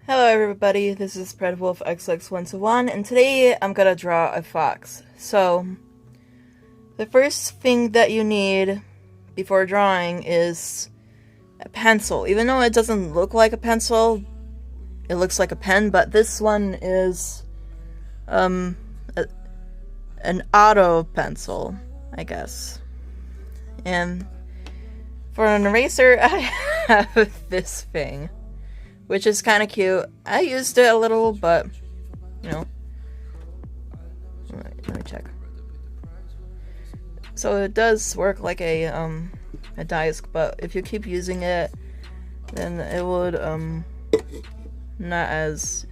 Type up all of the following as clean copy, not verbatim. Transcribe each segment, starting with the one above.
Hello everybody, this is PredWolf XX121, and today I'm gonna draw a fox. So, the first thing that you need before drawing is a pencil. Even though it doesn't look like a pencil, it looks like a pen, but this one is an auto pencil, I guess. And for an eraser, I have this thing, which is kind of cute. I used it a little, but, you know. Let me check. So it does work like a disc, but if you keep using it, then it would, not as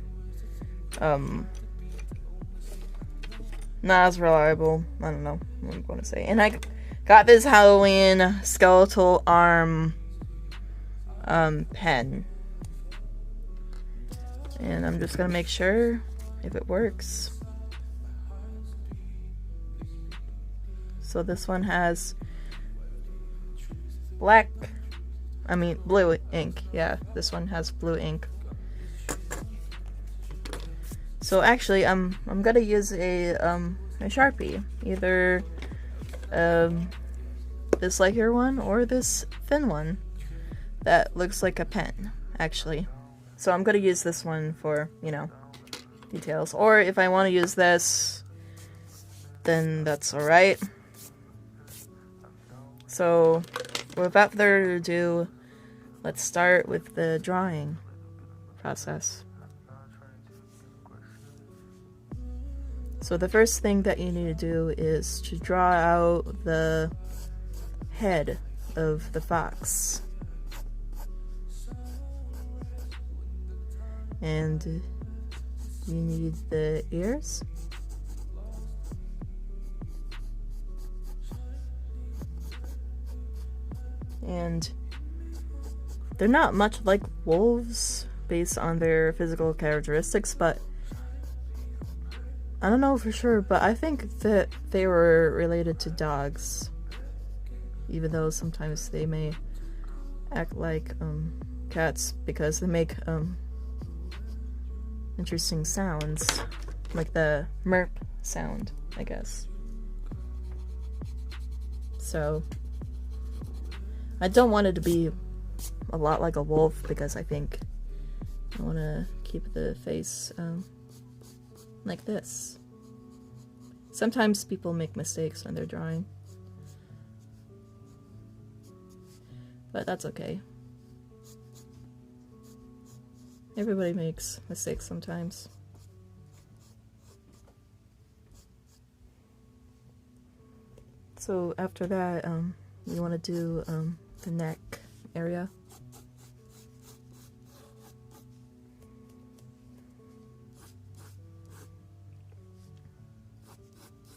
reliable. I don't know what I'm going to say. And I got this Halloween skeletal arm, pen. And I'm just gonna make sure if it works. So this one has blue ink. Yeah, this one has blue ink. So actually, I'm gonna use a Sharpie, either this lighter one or this thin one that looks like a pen, actually. So I'm gonna use this one for, details. Or if I want to use this, then that's alright. So, without further ado, let's start with the drawing process. So the first thing that you need to do is to draw out the head of the fox. And you need the ears. And they're not much like wolves based on their physical characteristics, but I don't know for sure, but I think that they were related to dogs. Even though sometimes they may act like cats because they make interesting sounds, like the merp sound, I guess. So, I don't want it to be a lot like a wolf because I think I want to keep the face like this. Sometimes people make mistakes when they're drawing, but that's okay. Everybody makes mistakes sometimes. So after that, you want to do the neck area.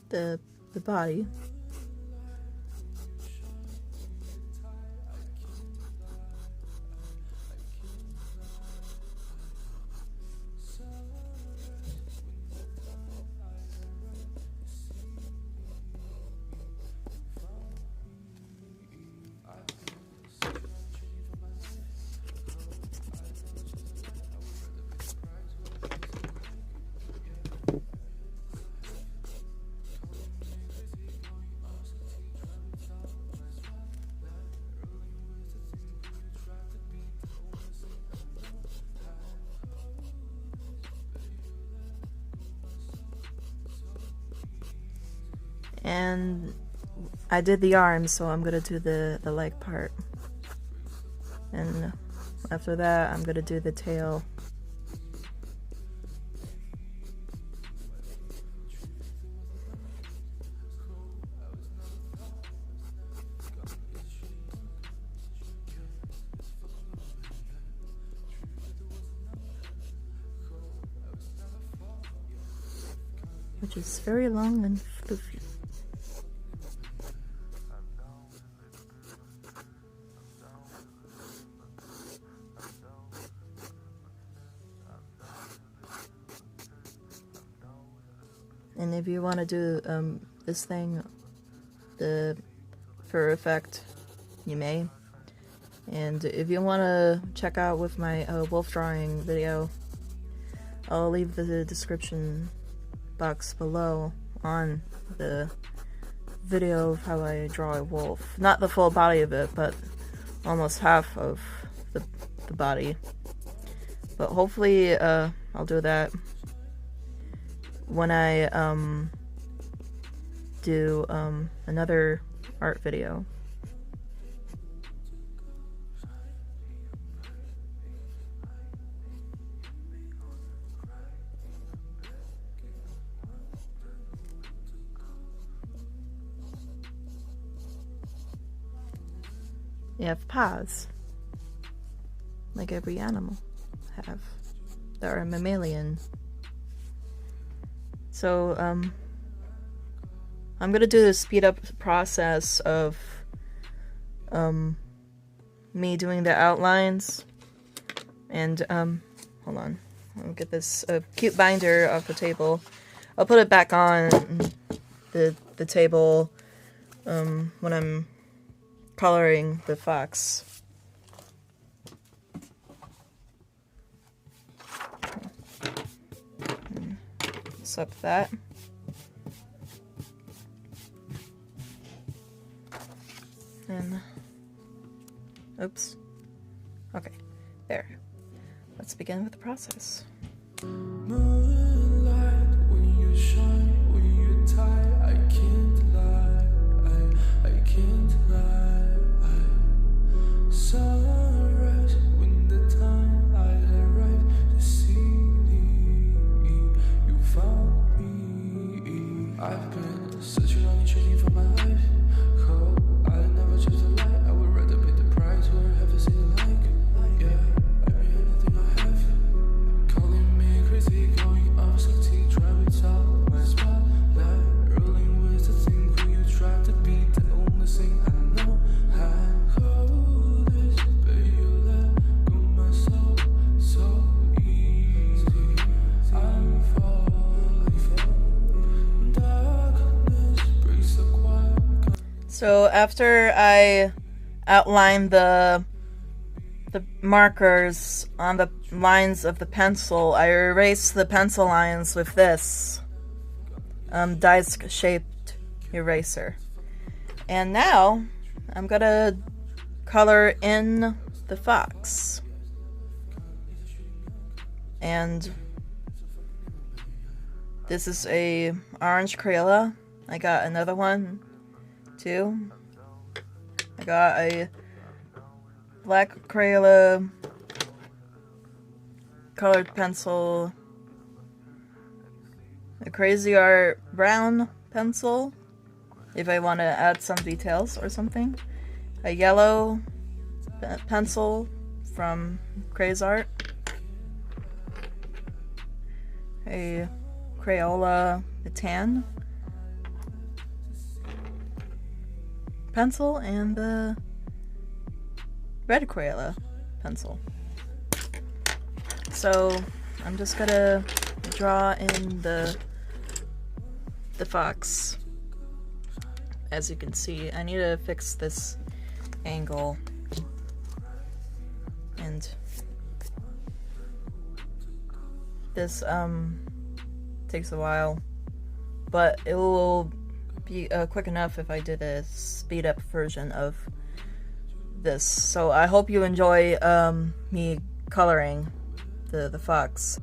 The body. And I did the arms, so I'm gonna do the leg part. And after that, I'm gonna do the tail. Which is very long and floofy. And if you want to do this thing, the fur effect, you may. And if you want to check out with my wolf drawing video, I'll leave the description box below on the video of how I draw a wolf. Not the full body of it, but almost half of the body. But hopefully I'll do that when I do another art video. You have paws, like every animal have that are mammalian. So I'm gonna do the speed up process of me doing the outlines, and hold on, I'll get this cute binder off the table. I'll put it back on the table when I'm coloring the fox. Up that. And oops. Okay, there. Let's begin with the process. Moonlight, when you shine, when you tie, I can't lie, I can't lie. Sunrise, when the time I arrive to see thee, you found me. I've been searching on you, changing for my life. Oh, I never choose a lie. I would rather pay the price or have a city like. Yeah, I mean anything I have. Calling me crazy, going off 60, driving out my spotlight. Rolling with the thing who you try to be, the only thing I know. I hold this, but you let go my soul so easy. I'm falling. Darkness breaks the quiet. So after I outline the markers on the lines of the pencil, I erase the pencil lines with this disc-shaped eraser. And now I'm gonna color in the fox. And this is a orange Crayola. I got another one too. I got a black Crayola, colored pencil, a Crazy Art brown pencil if I want to add some details or something, a yellow pencil from Crazy Art, a Crayola tan pencil, and the red Crayola pencil. So I'm just gonna draw in the fox. As you can see, I need to fix this angle, and this takes a while, but it will be quick enough if I did a speed up version of this. So I hope you enjoy me coloring the fox.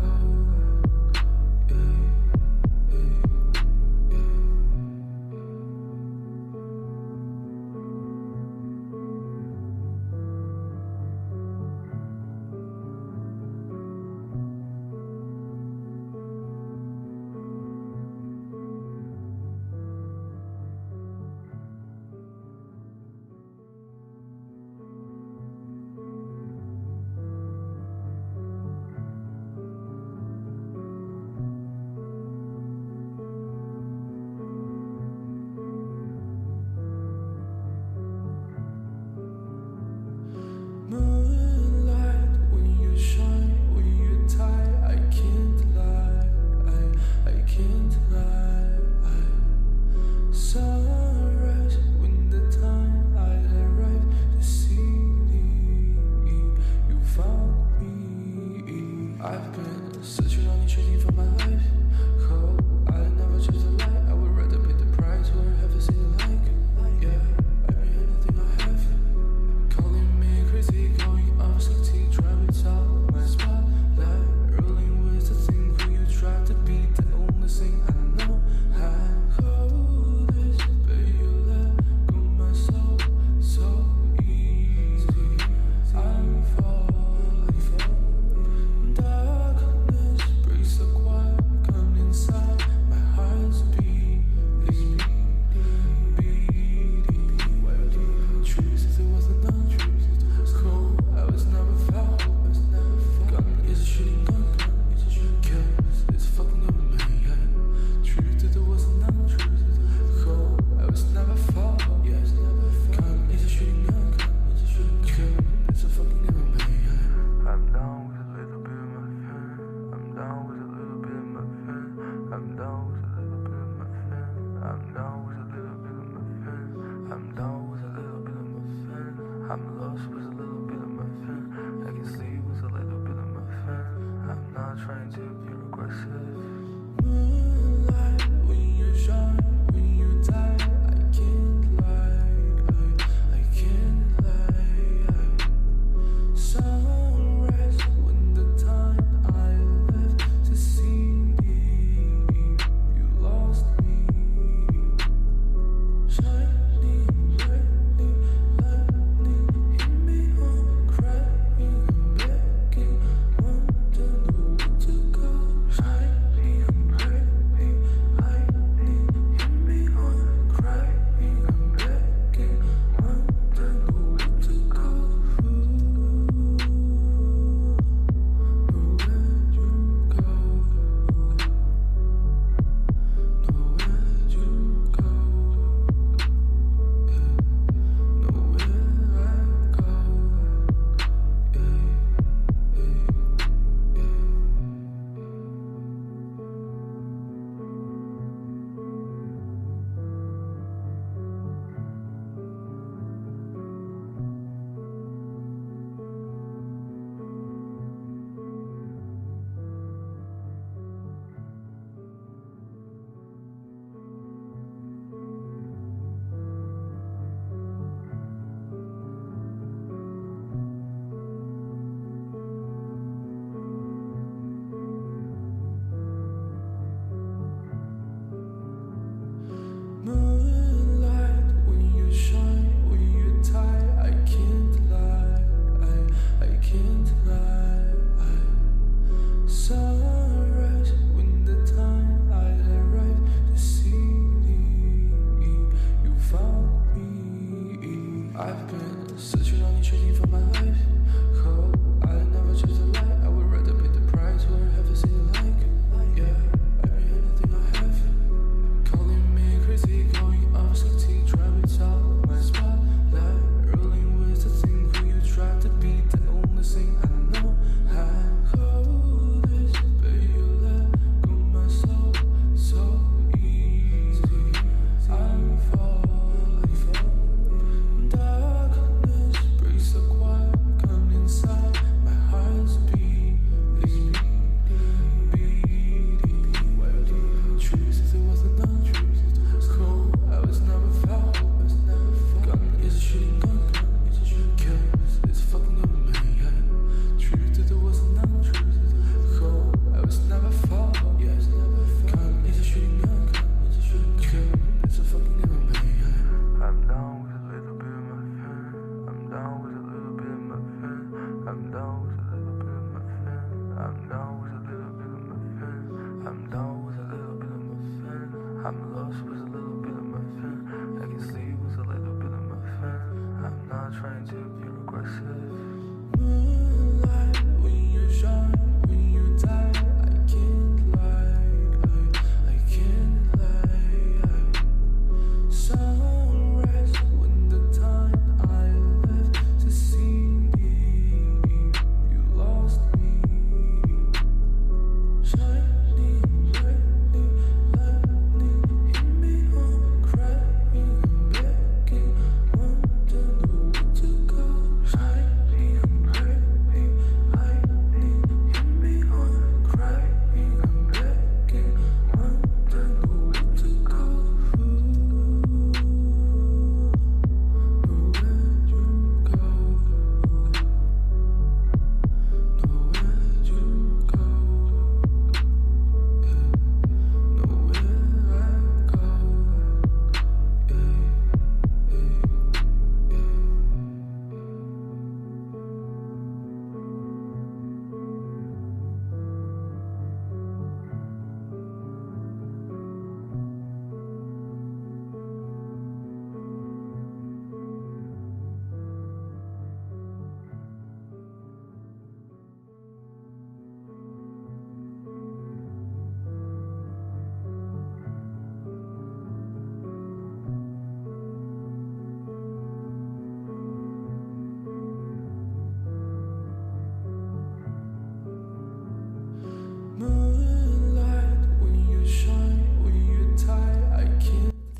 I'm lost with a little bit of my fin. I can sleep with a little bit of my fin. I'm not trying to be aggressive. Moonlight, when you shine, when you die, I can't lie, I can't lie. Sunrise, when the time I left to see you lost me. Shining brightly, lightning hit me on crying and begging, wonder where to go. Shining brightly, lightning hit me on crying and begging, wonder where to go. Moonlight, when you shine, when you die, I can't lie, I can't lie. Sunrise, when the time I arrived to see you found me. I've been searching on you, changing for my life. Oh, I never chose a lie. I would rather pay the price for heaven say like. Yeah, I mean anything I have. Calling me crazy, going off 60, driving out my spotlight. Rolling with the thing who you try to be, the only thing I know. I hold this, but you let go my soul so easy. I'm falling. Darkness breaks the quiet.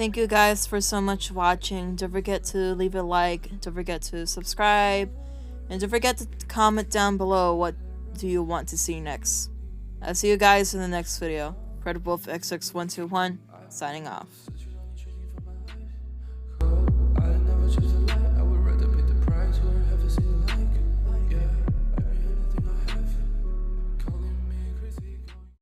Thank you guys for so much watching. Don't forget to leave a like. Don't forget to subscribe. And don't forget to comment down below what do you want to see next. I'll see you guys in the next video. Red Wolf XX121 signing off.